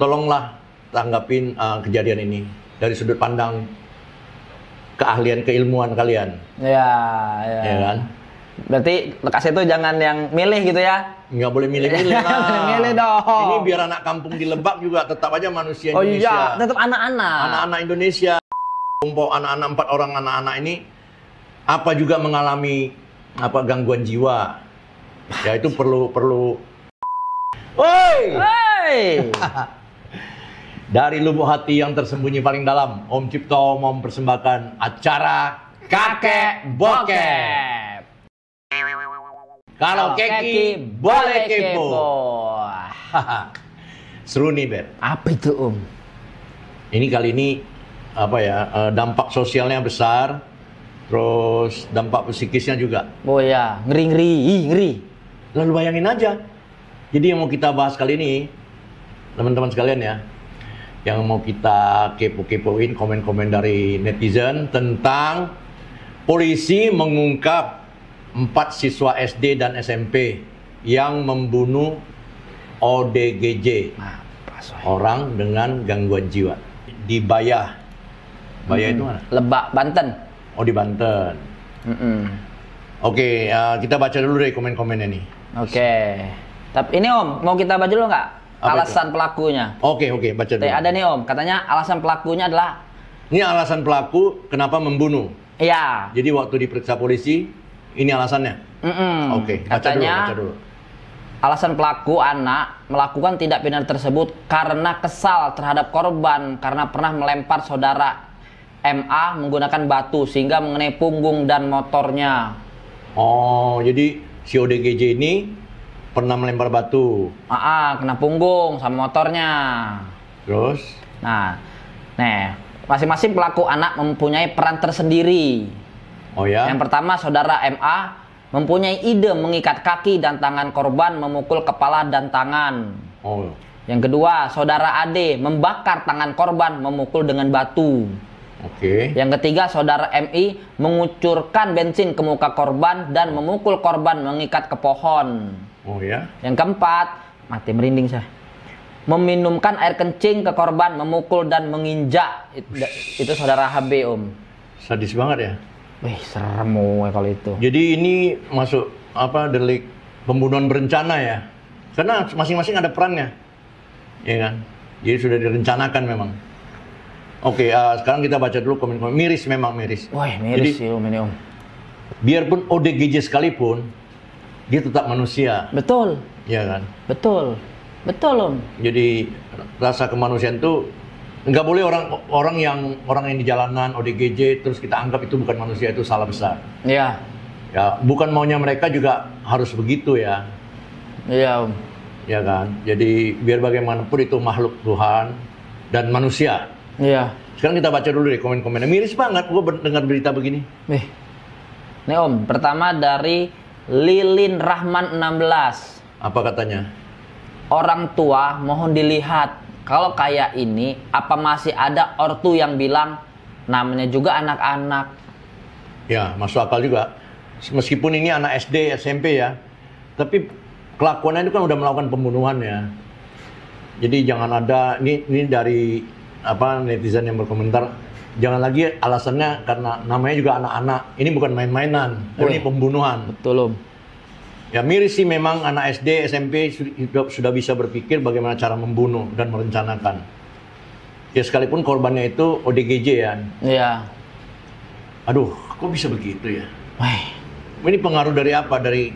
tolonglah tanggapin kejadian ini dari sudut pandang keahlian keilmuan kalian. Ya. Ya kan? Berarti lekas itu jangan yang milih gitu ya? Nggak boleh milih-milih lah. Milih dong. Ini biar anak kampung di Lebak juga tetap aja manusia Oh Indonesia. iya, tetap anak-anak. Anak-anak Indonesia, kelompok anak-anak 4 orang anak-anak ini apa juga mengalami gangguan jiwa. Ya itu perlu. Woi! Dari lubuk hati yang tersembunyi paling dalam, Om Cipto mempersembahkan acara Kakek Bokep. Kalau keki boleh kepo. Seru nih, Ber. Apa itu, Om? Ini kali ini dampak sosialnya besar, terus dampak psikisnya juga. Oh ya, ngeri. Lalu bayangin aja. Jadi yang mau kita bahas kali ini, teman-teman sekalian ya, yang mau kita kepo-kepoin komen-komen dari netizen tentang polisi mengungkap 4 siswa SD dan SMP yang membunuh ODGJ, orang dengan gangguan jiwa, di Bayah. Bayah itu mana? Lebak, Banten. Oh, di Banten. Oke, kita baca dulu deh komen-komennya nih. Oke. Tapi ini Om, mau kita baca dulu nggak? Apa Alasan itu? Pelakunya. Oke, baca dulu. Ada nih Om, katanya alasan pelakunya adalah... Ini alasan pelaku kenapa membunuh. Iya. Jadi waktu diperiksa polisi, ini alasannya. Oke, katanya baca dulu. alasan pelaku anak melakukan tindak pidana tersebut karena kesal terhadap korban karena pernah melempar saudara MA menggunakan batu sehingga mengenai punggung dan motornya. Oh, jadi si ODGJ ini pernah melempar batu. Kena punggung sama motornya. Terus? Nah, masing-masing pelaku anak mempunyai peran tersendiri. Oh ya? Yang pertama, saudara MA mempunyai ide mengikat kaki dan tangan korban, memukul kepala dan tangan. Oh. Yang kedua, saudara AD membakar tangan korban, memukul dengan batu. Oke. Yang ketiga, saudara MI mengucurkan bensin ke muka korban dan memukul korban mengikat ke pohon. Oh ya? Yang keempat, mati merinding saya. Meminumkan air kencing ke korban, memukul dan menginjak. Itu saudara HB, Om. Sadis banget ya? Wih, serem kalau itu. Jadi ini masuk delik pembunuhan berencana ya? Karena masing-masing ada perannya. Ya kan? Jadi sudah direncanakan memang. Oke, sekarang kita baca dulu komen-komen. Miris memang, miris. Wah, miris sih Om ini, Om. Biarpun ODGJ sekalipun, dia tetap manusia. Betul. Ya kan? Betul, Om. Jadi rasa kemanusiaan itu nggak boleh orang yang di jalanan ODGJ terus kita anggap itu bukan manusia, itu salah besar. Iya. Ya, bukan maunya mereka juga harus begitu ya. Iya, Om. Ya kan? Jadi biar bagaimanapun itu makhluk Tuhan dan manusia. Iya. Sekarang kita baca dulu deh komen-komennya. Miris banget gue dengar berita begini. Nih Om, pertama dari Lilin Rahman 16. Apa katanya? Orang tua mohon dilihat, kalau kayak ini apa masih ada ortu yang bilang namanya juga anak-anak. Ya, masuk akal juga. Meskipun ini anak SD, SMP ya, tapi kelakuannya itu kan udah melakukan pembunuhan ya. Jadi jangan ada ini dari netizen yang berkomentar, jangan lagi alasannya karena namanya juga anak-anak. Ini bukan main-mainan, ini pembunuhan. Betul, Om. Ya miris sih memang anak SD, SMP sudah bisa berpikir bagaimana cara membunuh dan merencanakan. Ya sekalipun korbannya itu ODGJ ya. Iya. Aduh, kok bisa begitu ya? Ini pengaruh dari apa? Dari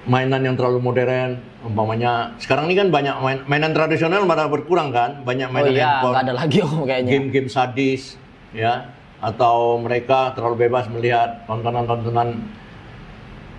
mainan yang terlalu modern, umpamanya sekarang ini kan banyak mainan tradisional malah berkurang kan, banyak mainan handphone, nggak ada lagi kayaknya. Game-game sadis, ya, atau mereka terlalu bebas melihat tontonan-tontonan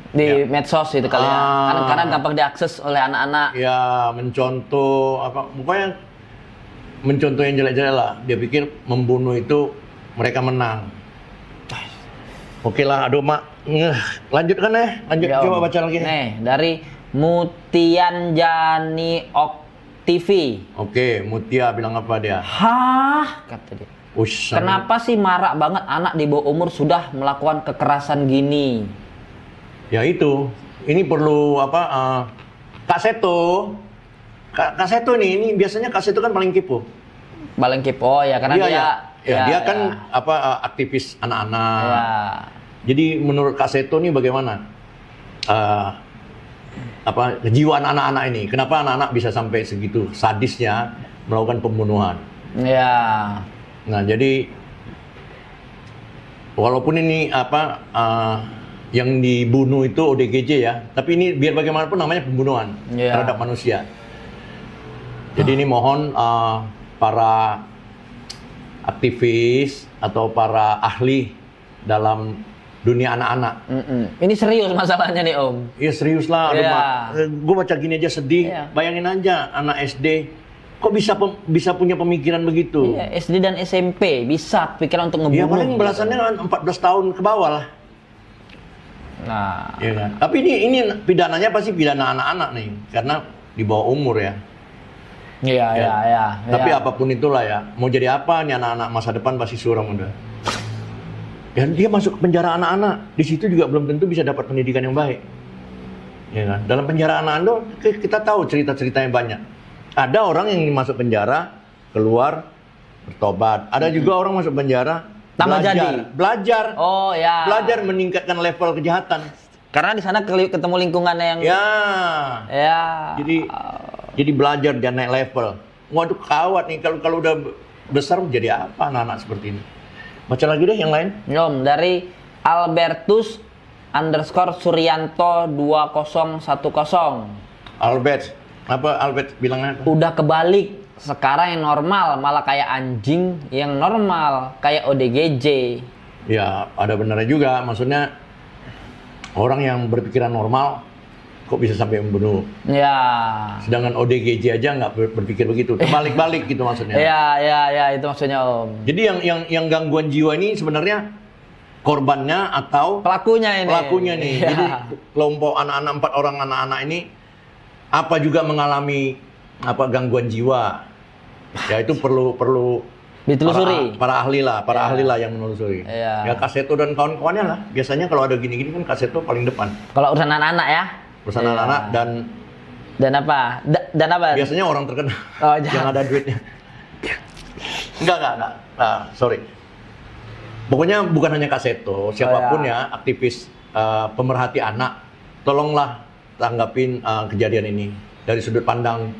di medsos itu kali ya, karena gampang diakses oleh anak-anak. Ya, pokoknya mencontoh yang jelek-jelek lah. Dia pikir membunuh itu mereka menang. Oke lah, aduh Mak. Lanjutkan lanjut ya, coba baca lagi. Nih, dari Mutian Jani Ok TV. Oke, Mutia bilang apa dia? Hah? Kata dia. Kenapa sih marak banget anak di bawah umur sudah melakukan kekerasan gini? Ya itu. Ini perlu Kak Seto. Kak Seto ini biasanya Kak Seto kan paling kepo. Paling kepo ya karena dia kan aktivis anak-anak. Ya. Jadi menurut Kak Seto ini bagaimana kejiwaan anak-anak ini? Kenapa anak-anak bisa sampai segitu sadisnya melakukan pembunuhan? Ya. Nah, jadi walaupun ini yang dibunuh itu ODGJ ya, tapi ini biar bagaimanapun namanya pembunuhan terhadap manusia. Jadi ini mohon para aktivis atau para ahli dalam dunia anak-anak. Ini serius masalahnya nih Om. Iya serius lah. Gue baca gini aja sedih. Bayangin aja anak SD kok bisa punya pemikiran begitu. Iya, SD dan SMP bisa pikiran untuk ngebunuh. Ya paling belasannya kan 14 tahun ke bawah lah. Nah, iya kan? Tapi ini pidananya pasti pidana anak-anak nih, karena di bawah umur ya. Iya. Tapi apapun itulah ya, mau jadi apa nih anak-anak masa depan pasti suram udah. Dan dia masuk ke penjara anak-anak, di situ juga belum tentu bisa dapat pendidikan yang baik. Ya kan? Dalam penjara anak-anak kita tahu cerita-ceritanya banyak. Ada orang yang masuk penjara, keluar bertobat. Ada juga orang masuk penjara belajar. Oh ya. Belajar meningkatkan level kejahatan. Karena di sana ketemu lingkungan yang Jadi belajar dan naik level. Waduh kawat nih kalau udah besar jadi apa anak-anak seperti ini. Baca lagi deh yang lain. Dari Albertus _Suryanto 2010. Albert bilangnya apa? Udah kebalik. Sekarang yang normal malah kayak anjing yang normal, kayak ODGJ. Ya, ada benarnya juga. Maksudnya orang yang berpikiran normal kok bisa sampai membunuh. Ya. Sedangkan ODGJ aja nggak berpikir begitu. Terbalik-balik gitu maksudnya. Ya, itu maksudnya Om. Jadi yang gangguan jiwa ini sebenarnya korbannya atau pelakunya nih. Jadi kelompok anak-anak 4 orang anak-anak ini apa juga mengalami gangguan jiwa. Ya itu perlu ditelusuri. Para ahli lah yang menelusuri. Ya Kak Seto dan kawan-kawannya lah. Biasanya kalau ada gini-gini kan Kak Seto paling depan. Kalau urusan anak-anak ya. Urusan anak-anak dan apa? Dan apa? Biasanya orang terkenal yang ada duitnya. Enggak. Nah, sorry. Pokoknya bukan hanya Kak Seto, siapapun ya aktivis pemerhati anak, tolonglah tanggapin kejadian ini dari sudut pandang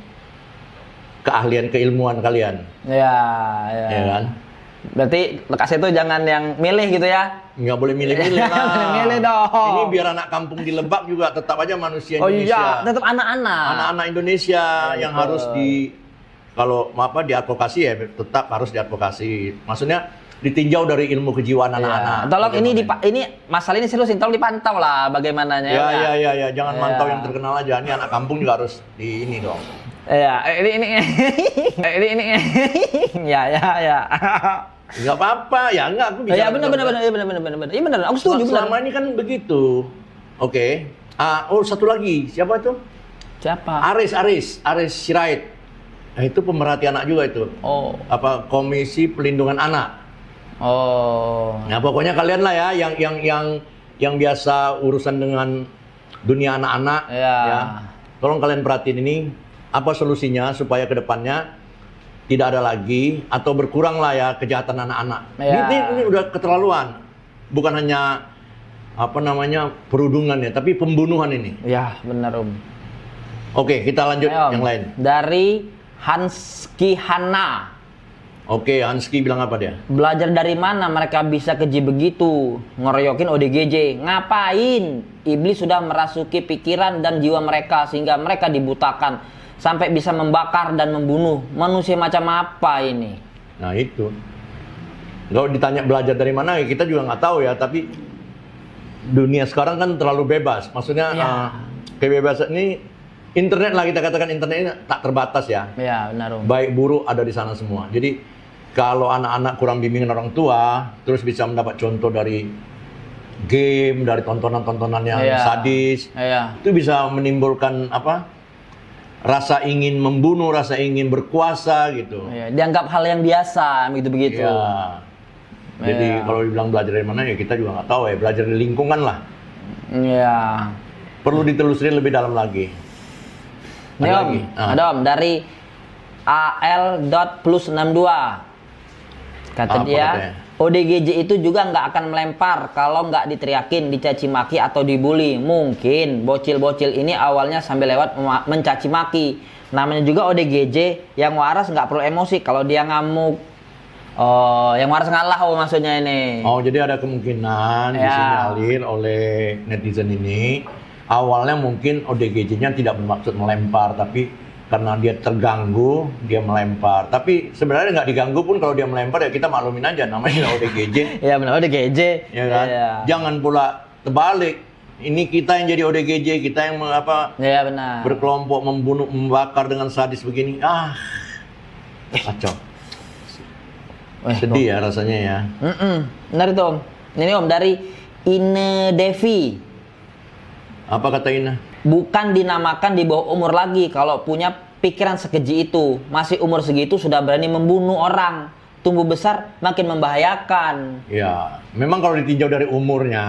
keahlian keilmuan kalian. Ya kan? Berarti Kak Seto jangan yang milih gitu ya? Nggak boleh milih-milih lah. Milih dong. Ini biar anak kampung di Lebak juga tetap aja manusia Indonesia. Oh iya, tetap anak-anak. Anak-anak Indonesia yang harus diadvokasi ya, tetap harus diadvokasi. Maksudnya ditinjau dari ilmu kejiwaan anak-anak. Tolong ini masalah ini serius, tolong dipantau lah bagaimananya. Ya, jangan mantau yang terkenal aja. Ini anak kampung juga harus ini dong. Ini. Ya. Enggak apa-apa, ya enggak aku bisa. Ya benar. Iya benar. Aku setuju benar. Selama ini kan begitu. Oke. Satu lagi. Siapa itu? Siapa? Aris Sirait. Nah, itu pemerhati anak juga itu. Oh. Komisi Pelindungan Anak. Oh. Nah, pokoknya kalian lah ya yang biasa urusan dengan dunia anak-anak ya. Tolong kalian perhatiin ini apa solusinya supaya kedepannya tidak ada lagi atau berkurang lah ya kejahatan anak-anak. Ini udah keterlaluan. Bukan hanya perundungan ya, tapi pembunuhan ini. Ya, benar Om. Oke, kita lanjut yang lain. Dari Hanski Hana. Oke, Hanski bilang apa dia? Belajar dari mana mereka bisa keji begitu? Ngeroyokin ODGJ. Ngapain? Iblis sudah merasuki pikiran dan jiwa mereka sehingga mereka dibutakan. Sampai bisa membakar dan membunuh. Manusia macam apa ini? Nah itu. Kalau ditanya belajar dari mana, kita juga nggak tahu ya. Tapi dunia sekarang kan terlalu bebas. Maksudnya kebebasan ini, internet lah kita katakan, internet ini tak terbatas ya. Iya benar Om. Baik buruk ada di sana semua. Jadi kalau anak-anak kurang bimbingan orang tua, terus bisa mendapat contoh dari game, dari tontonan-tontonan yang sadis, itu bisa menimbulkan rasa ingin membunuh, rasa ingin berkuasa gitu. Dianggap hal yang biasa begitu. Jadi kalau dibilang belajar dari mana ya kita juga nggak tahu ya. Belajar dari lingkungan lah. Iya. Perlu ditelusuri lebih dalam lagi. Nih Om, ada Om dari AL.plus62. Kata dia, katanya? ODGJ itu juga nggak akan melempar kalau nggak diteriakin, dicaci maki atau dibully. Mungkin bocil-bocil ini awalnya sambil lewat mencaci maki. Namanya juga ODGJ, yang waras nggak perlu emosi kalau dia ngamuk. Oh, yang waras ngalah maksudnya ini. Oh, jadi ada kemungkinan disinyalir oleh netizen ini. Awalnya mungkin ODGJ-nya tidak bermaksud melempar, tapi karena dia terganggu, dia melempar. Tapi sebenarnya nggak diganggu pun kalau dia melempar ya kita maklumin aja, namanya ODGJ. Ya benar, ODGJ. Ya kan? Ya. Jangan pula terbalik. Ini kita yang jadi ODGJ, kita yang Ya benar. berkelompok membunuh, membakar dengan sadis begini. Kacau. Sedih ya rasanya ya. Benar itu Om. Ini Om dari Ine Devi. Apa kata Ina? Bukan dinamakan di bawah umur lagi kalau punya pikiran sekeji itu. Masih umur segitu sudah berani membunuh orang. Tumbuh besar makin membahayakan. Ya, memang kalau ditinjau dari umurnya,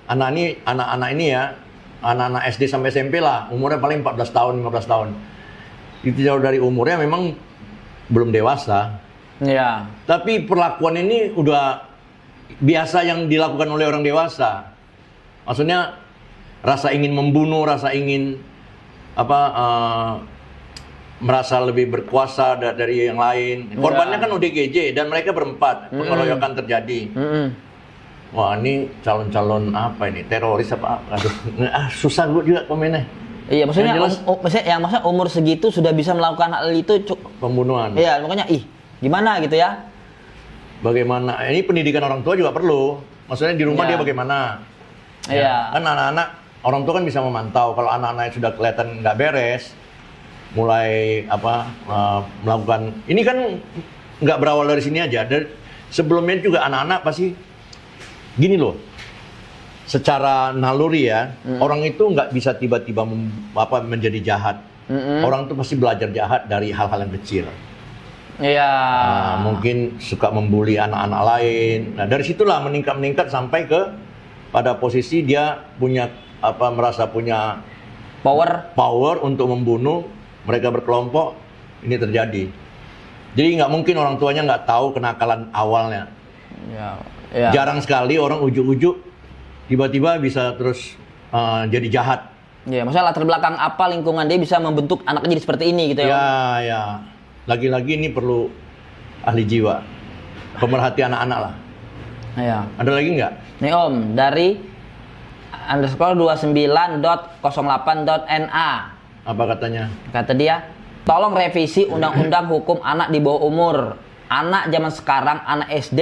anak-anak ini ya, anak-anak SD sampai SMP lah, umurnya paling 14 tahun, 15 tahun. Ditinjau dari umurnya memang belum dewasa. Ya. Tapi perlakuan ini udah biasa yang dilakukan oleh orang dewasa. Maksudnya rasa ingin membunuh, rasa ingin merasa lebih berkuasa dari yang lain. Korbannya kan ODGJ dan mereka berempat. Pengeroyokan terjadi. Wah, ini calon-calon apa ini? Teroris apa? Aduh, susah gue juga komennya. Iya, maksudnya maksudnya umur segitu sudah bisa melakukan hal itu pembunuhan. Iya, makanya gimana gitu ya? Bagaimana? Ini pendidikan orang tua juga perlu. Maksudnya di rumah dia bagaimana? Iya. Kan anak-anak, orang tua kan bisa memantau. Kalau anak-anak sudah kelihatan nggak beres, mulai melakukan. Ini kan nggak berawal dari sini aja. Sebelumnya juga anak-anak pasti gini loh. Secara naluri ya, orang itu nggak bisa tiba-tiba menjadi jahat. Orang itu pasti belajar jahat dari hal-hal yang kecil. Iya. Mungkin suka membuli anak-anak lain. Nah, dari situlah meningkat sampai ke pada posisi dia punya merasa punya power untuk membunuh. Mereka berkelompok, ini terjadi. Jadi nggak mungkin orang tuanya nggak tahu kenakalan awalnya. Ya. Jarang sekali orang ujuk-ujuk tiba-tiba bisa terus jadi jahat. Iya, maksudnya latar belakang apa lingkungan dia bisa membentuk anaknya jadi seperti ini gitu ya? Ya. Lagi-lagi ini perlu ahli jiwa, pemerhati anak-anak lah. Iya. Ada lagi nggak? Nih Om, dari _29.08.na. Apa katanya? Kata dia, tolong revisi undang-undang hukum anak di bawah umur. Anak zaman sekarang, anak SD,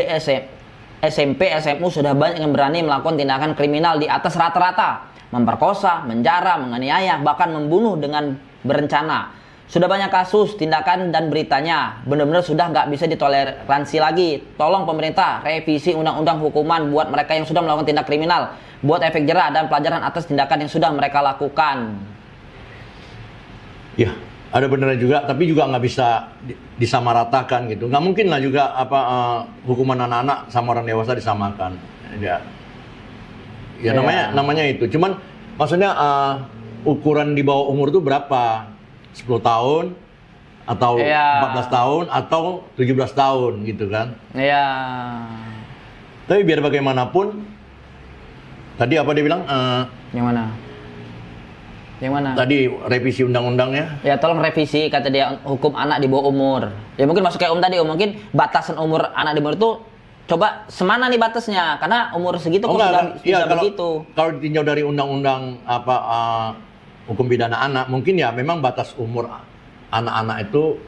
SMP, SMU sudah banyak yang berani melakukan tindakan kriminal di atas rata-rata. Memperkosa, menjara, menganiaya, bahkan membunuh dengan berencana. Sudah banyak kasus, tindakan, dan beritanya. Benar-benar sudah nggak bisa ditoleransi lagi. Tolong pemerintah revisi undang-undang hukuman buat mereka yang sudah melakukan tindak kriminal. Buat efek jerah dan pelajaran atas tindakan yang sudah mereka lakukan. Ya, ada benernya juga, tapi juga nggak bisa disamaratakan gitu. Nggak mungkin lah juga hukuman anak-anak sama orang dewasa disamakan. Ya namanya itu. Cuman maksudnya ukuran di bawah umur itu berapa? 10 tahun atau 14 tahun atau 17 tahun gitu kan. Iya. Tapi biar bagaimanapun tadi apa dia bilang? Yang mana? Yang mana? Tadi revisi undang-undangnya. Ya tolong revisi, kata dia, hukum anak di bawah umur. Ya mungkin masuk kayak Om tadi, mungkin batasan umur anak di bawah itu coba semana nih batasnya, karena umur segitu sudah bisa begitu. Kalau ditinjau dari undang-undang hukum pidana anak, mungkin ya memang batas umur anak-anak itu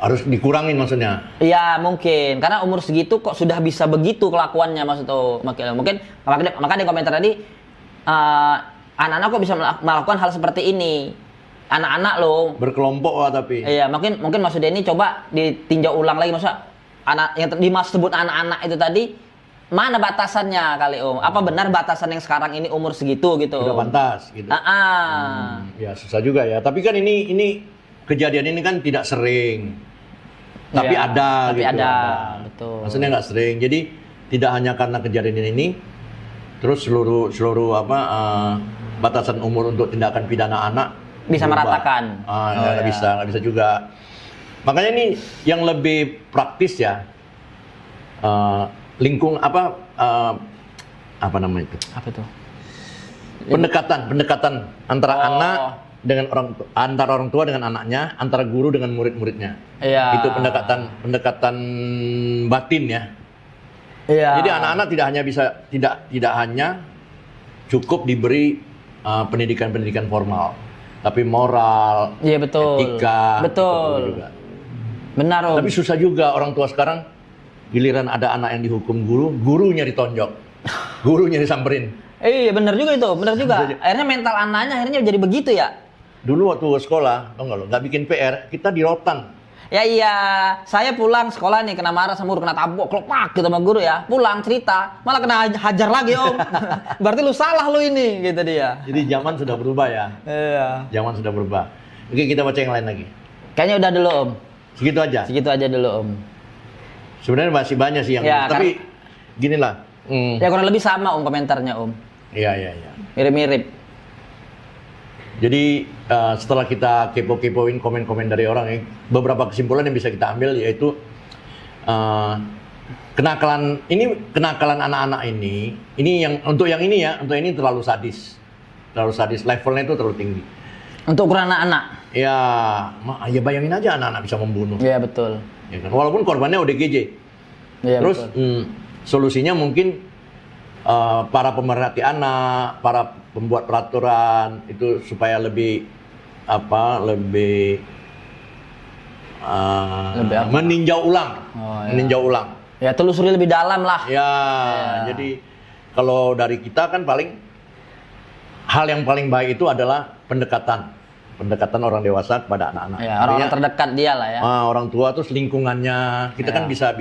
harus dikurangin maksudnya. Iya mungkin, karena umur segitu kok sudah bisa begitu kelakuannya maksudnya. Mungkin makanya di komentar tadi anak-anak kok bisa melakukan hal seperti ini. Anak-anak loh. Berkelompok lah tapi. Iya, mungkin maksudnya ini coba ditinjau ulang lagi, maksudnya anak yang disebut anak-anak itu tadi. Mana batasannya kali Om? Apa benar batasan yang sekarang ini umur segitu gitu? Udah pantas gitu. Ya susah juga ya. Tapi kan ini kejadian ini kan tidak sering. Tapi ada tapi gitu. Ada, betul. Maksudnya nggak sering. Jadi tidak hanya karena kejadian ini, terus seluruh batasan umur untuk tindakan pidana anak bisa berubah. meratakan. Nggak bisa juga. Makanya ini yang lebih praktis ya, apa namanya itu? Apa tuh? Pendekatan antara anak dengan antara orang tua dengan anaknya, antara guru dengan murid-muridnya. Iya. Itu pendekatan batin ya. Iya. Jadi anak-anak tidak hanya cukup diberi pendidikan formal, tapi moral, Iya betul. etika, betul itu juga. Benar Om. Tapi susah juga orang tua sekarang, giliran ada anak yang dihukum gurunya ditonjok, gurunya disamperin. Iya benar juga itu, benar juga. Akhirnya mental anaknya akhirnya jadi begitu ya. Dulu waktu sekolah, tau nggak lo, nggak bikin PR, kita di rotan. Ya iya, saya pulang sekolah nih kena marah sama guru, kena tabok, kelopak gitu sama guru ya. Pulang cerita, malah kena hajar lagi Om. Berarti lu salah lu ini, gitu dia. Jadi zaman sudah berubah ya. Iya. Zaman sudah berubah. Oke, kita baca yang lain lagi. Kayaknya udah dulu Om. Segitu aja. Segitu aja dulu Om. Sebenarnya masih banyak sih yang Ya, tapi gini lah. Ya kurang lebih sama Om komentarnya Om. Iya. Mirip-mirip. Jadi setelah kita kepo-kepoin komen-komen dari orang, beberapa kesimpulan yang bisa kita ambil yaitu kenakalan anak-anak ini yang untuk ini terlalu sadis, levelnya itu terlalu tinggi. Untuk ukuran anak-anak. Ya bayangin aja anak-anak bisa membunuh. Iya betul. Ya kan? Walaupun korbannya ODGJ. Iya Terus betul. solusinya mungkin para pemerhati anak, para pembuat peraturan itu supaya lebih meninjau ulang. Meninjau ulang. Ya telusuri lebih dalam lah. Ya. Jadi kalau dari kita kan hal yang paling baik itu adalah pendekatan orang dewasa kepada anak-anak. Ya, orang terdekat dia lah ya. Orang tua terus lingkungannya kita kan bisa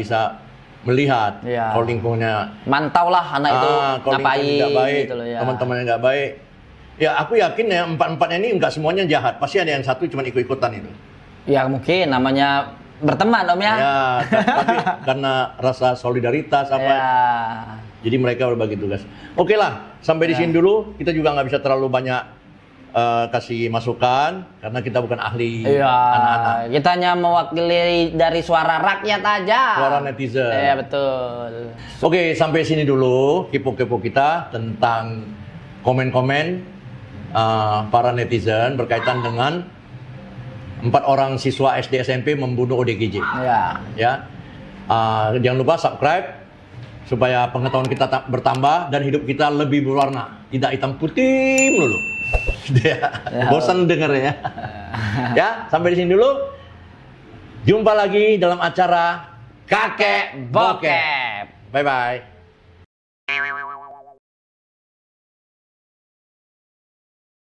melihat kalau lingkungannya mantau lah anak itu ngapain nggak baik, gitu loh ya. Teman-temannya nggak baik. Ya aku yakin ya empat-empatnya ini nggak semuanya jahat. Pasti ada yang satu cuma ikut-ikutan itu. Ya mungkin namanya berteman Om ya. Ya, tapi karena rasa solidaritas apa. Ya. Jadi mereka berbagi tugas. Oke lah, sampai di sini dulu. Kita juga nggak bisa terlalu banyak kasih masukan karena kita bukan ahli anak-anak. Kita hanya mewakili dari suara rakyat aja. Suara netizen. Iya betul. Oke, sampai sini dulu kepo-kepo kita tentang komen-komen para netizen berkaitan dengan 4 orang siswa SD SMP membunuh ODGJ. Ya. Jangan lupa subscribe supaya pengetahuan kita bertambah dan hidup kita lebih berwarna, tidak hitam putih melulu. Bosan denger ya. Ya, sampai di sini dulu. Jumpa lagi dalam acara Kakek Bokep. Bye bye.